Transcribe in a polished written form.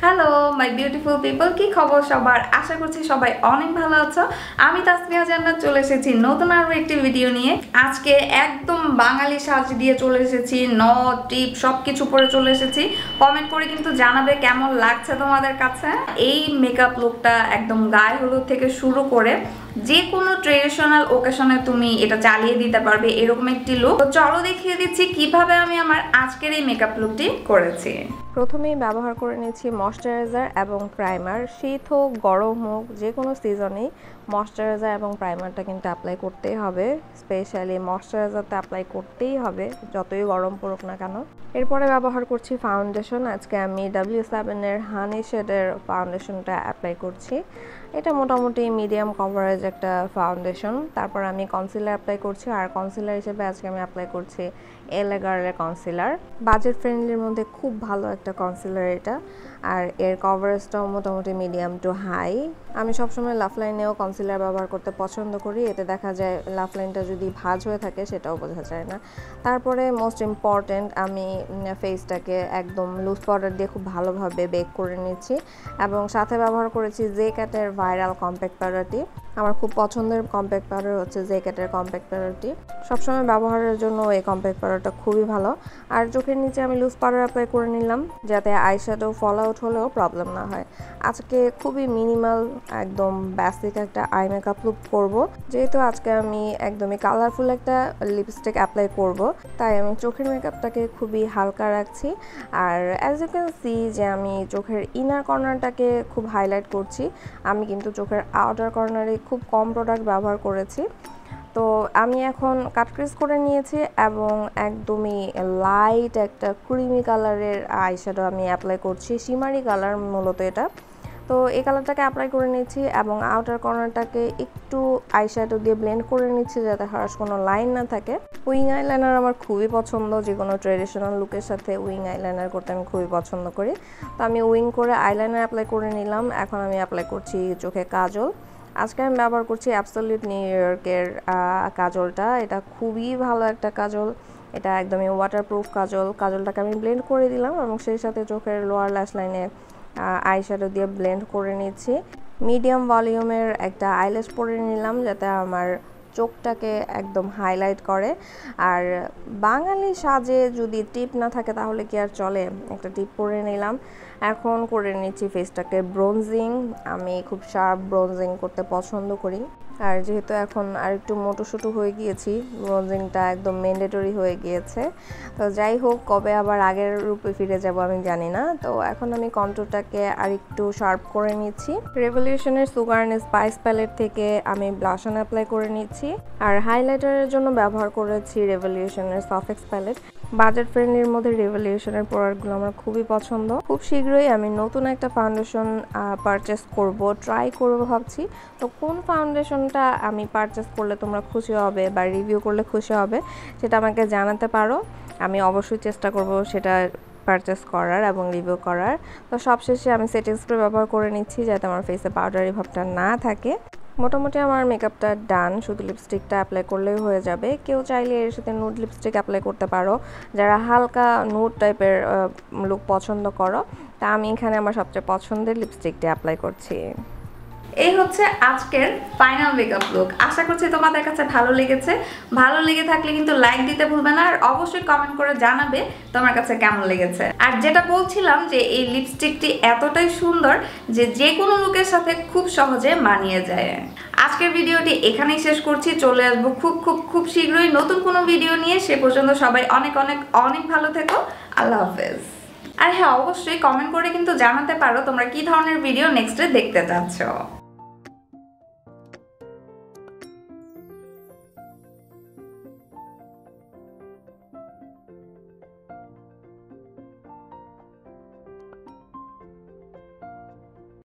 Hello my beautiful people, কি খবর সবার? আশা করছি সবাই অনেক ভালো আছো। আমি তাসমিহা জান্নাত চলে এসেছি নতুন আরো একটি ভিডিও নিয়ে। আজকে একদম বাঙালি সাজ দিয়ে চলে এসেছি, নথ টিপ সবকিছু পরে চলে এসেছি। কমেন্ট করে কিন্তু জানাবে কেমন লাগছে তোমাদের কাছে। এই মেকআপ লুকটা একদম গায়ে হলুদ থেকে শুরু করে যে কোনো ট্রেডিশনাল ওকেশনে তুমি এটা চালিয়ে দিতে পারবে, এরকম একটি লুক। তো চলো দেখিয়ে দিচ্ছি কিভাবে আমি আমার আজকের এই মেকআপ লুকটি করেছি। প্রথমেই ব্যবহার করে নিচ্ছি ময়শ্চারাইজার এবং প্রাইমার। শীত হোক গরম হোক যে কোনো সিজনেই ময়শ্চারাইজার এবং প্রাইমারটা কিন্তু অ্যাপ্লাই করতেই হবে। স্পেশালি ময়শ্চারাইজারটা অ্যাপ্লাই করতেই হবে যতই গরম পড়ুক না কেন। এরপরে ব্যবহার করছি ফাউন্ডেশন। আজকে আমি W7-এর হানি শেডের ফাউন্ডেশনটা অ্যাপ্লাই করছি। এটা মোটামুটি মিডিয়াম কভারেজ একটা ফাউন্ডেশন। তারপর আমি কনসিলার অ্যাপ্লাই করছি, আর কনসিলার হিসেবে আজকে আমি অ্যাপ্লাই করছি LA গার্লের কনসিলার। বাজেট ফ্রেন্ডলির মধ্যে খুব ভালো একটা কনসিলার এটা, আর এর কভারেজটাও মোটামুটি মিডিয়াম টু হাই। আমি সবসময় লাফলাইনেও কনসিলার ব্যবহার করতে পছন্দ করি, এতে দেখা যায় লাফলাইনটা যদি ভাঁজ হয়ে থাকে সেটাও বোঝা যায় না। তারপরে মোস্ট ইম্পর্ট্যান্ট, আমি ফেসটাকে একদম লুজ পাউডার দিয়ে খুব ভালোভাবে বেক করে নিচ্ছি, এবং সাথে ব্যবহার করেছি জেক্যাটের ভাইরাল কম্প্যাক্ট পাউডারটি। আমার খুব পছন্দের কম্প্যাক্ট পাউডার হচ্ছে জেক্যাটের কম্প্যাক্ট পাউডারটি। সবসময় ব্যবহারের জন্য এই কম্প্যাক্ট পাউডারটা খুবই ভালো। আর চোখের নিচে আমি লুজ পাউডার অ্যাপ্লাই করে নিলাম, যাতে আইশ্যাডো ফল আউট হলেও প্রবলেম না হয়। আজকে খুবই মিনিমাল একদম বেসিক একটা আই মেকআপ লুক করব। যেহেতু আজকে আমি একদমই কালারফুল একটা লিপস্টিক অ্যাপ্লাই করব, তাই আমি চোখের মেকআপটাকে খুবই হালকা রাখছি। আর অ্যাজ ইউ ক্যান সি যে আমি চোখের ইনার কর্নারটাকে খুব হাইলাইট করছি। আমি কিন্তু চোখের আউটার কর্নারে খুব কম প্রোডাক্ট ব্যবহার করেছি। তো আমি এখন কাট ক্রিজ করে নিয়েছি, এবং একদমই লাইট একটা ক্রিমি কালারের আইশ্যাডো আমি অ্যাপ্লাই করছি। শিমারি কালার মূলত এটা। তো এই কালারটাকে অ্যাপ্লাই করে নিচ্ছি, এবং আউটার কর্নারটাকে একটু আইশ্যাডো দিয়ে ব্লেন্ড করে নিচ্ছি, যাতে হার্শ কোনো লাইন না থাকে। উইং আইলাইনার আমার খুবই পছন্দ, যে কোনো ট্রেডিশনাল লুকের সাথে উইং আইলাইনার করতে আমি খুবই পছন্দ করি। তো আমি উইং করে আইলাইনার অ্যাপ্লাই করে নিলাম। এখন আমি অ্যাপ্লাই করছি চোখে কাজল। আজকে আমি ব্যবহার করছি অ্যাবসলিউট নিউ ইয়র্কের কাজলটা। এটা খুবই ভালো একটা কাজল, এটা একদমই ওয়াটারপ্রুফ কাজল। কাজলটাকে আমি ব্লেন্ড করে দিলাম, এবং সেই সাথে চোখের লোয়ার ল্যাশ লাইনে আইশ্যাডো দিয়ে ব্লেন্ড করে নিচ্ছি। মিডিয়াম ভলিউমের একটা আইল্যাশ পরে নিলাম, যাতে আমার চোখটাকে একদম হাইলাইট করে। আর বাঙালি সাজে যদি টিপ না থাকে তাহলে কি আর চলে, একটা টিপ পরে নিলাম। এখন করে নিচ্ছি ফেসটাকে ব্রোনজিং। আমি খুব শার্প ব্রোনজিং করতে পছন্দ করি, আর যেহেতু এখন আর একটু মোটোসোটো হয়ে গিয়েছি, ব্রোনজিংটা একদম ম্যান্ডেটরি হয়ে গিয়েছে। তো যাই হোক, কবে আবার আগের রূপে ফিরে যাব আমি জানি না। তো এখন আমি কন্ট্রোলটাকে আর একটু শার্প করে নিচ্ছি। রেভলিউশনের সুগার অ্যান্ড স্পাইস প্যালেট থেকে আমি ব্লাশ অন অ্যাপ্লাই করে নিচ্ছি, আর হাইলাইটারের জন্য ব্যবহার করেছি রেভলিউশনের সফেক্স প্যালেট। বাজেট ফ্রেন্ডলির মধ্যে রেভলিউশনের প্রোডাক্টগুলো আমার খুবই পছন্দ। খুব শীঘ্রই আমি নতুন একটা ফাউন্ডেশন পারচেস করব, ট্রাই করব ভাবছি। তো কোন ফাউন্ডেশনটা আমি পারচেস করলে তোমরা খুশি হবে বা রিভিউ করলে খুশি হবে, সেটা আমাকে জানাতে পারো। আমি অবশ্যই চেষ্টা করব সেটা পারচেস করার এবং রিভিউ করার। তো সবশেষে আমি সেটিং স্প্রে ব্যবহার করে নিচ্ছি, যাতে আমার ফেসে পাউডারি ভাবটা না থাকে। মোটামুটি আমার মেকআপটা ডান, শুধু লিপস্টিকটা অ্যাপ্লাই করলেই হয়ে যাবে। কেউ চাইলে এর সাথে নুড লিপস্টিক অ্যাপ্লাই করতে পারো, যারা হালকা নুড টাইপের লুক পছন্দ করো। তা আমি এখানে আমার সবচেয়ে পছন্দের লিপস্টিকটা অ্যাপ্লাই করছি। এই হচ্ছে আজকের ফাইনাল মেকআপ লুক। আশা করছি তোমাদের কাছে ভালো লেগেছে। ভালো লেগে থাকলে কিন্তু লাইক দিতে ভুলবে না, আর অবশ্যই কমেন্ট করে জানাবে তোমার কাছে কেমন লেগেছে। আর যেটা বলছিলাম যে এই লিপস্টিকটি এতটাই সুন্দর যে যে কোনো লুকের সাথে খুব সহজে মানিয়ে যায়। আজকের ভিডিওটি এখানেই শেষ করছি। চলে আসবো খুব খুব খুব শীঘ্রই নতুন কোনো ভিডিও নিয়ে। সে পর্যন্ত সবাই অনেক অনেক অনেক ভালো থেকো। আল্লাহ হাফেজ। আর হ্যাঁ, অবশ্যই কমেন্ট করে কিন্তু জানাতে পারো তোমরা কি ধরনের ভিডিও নেক্সটে দেখতে চাচ্ছ।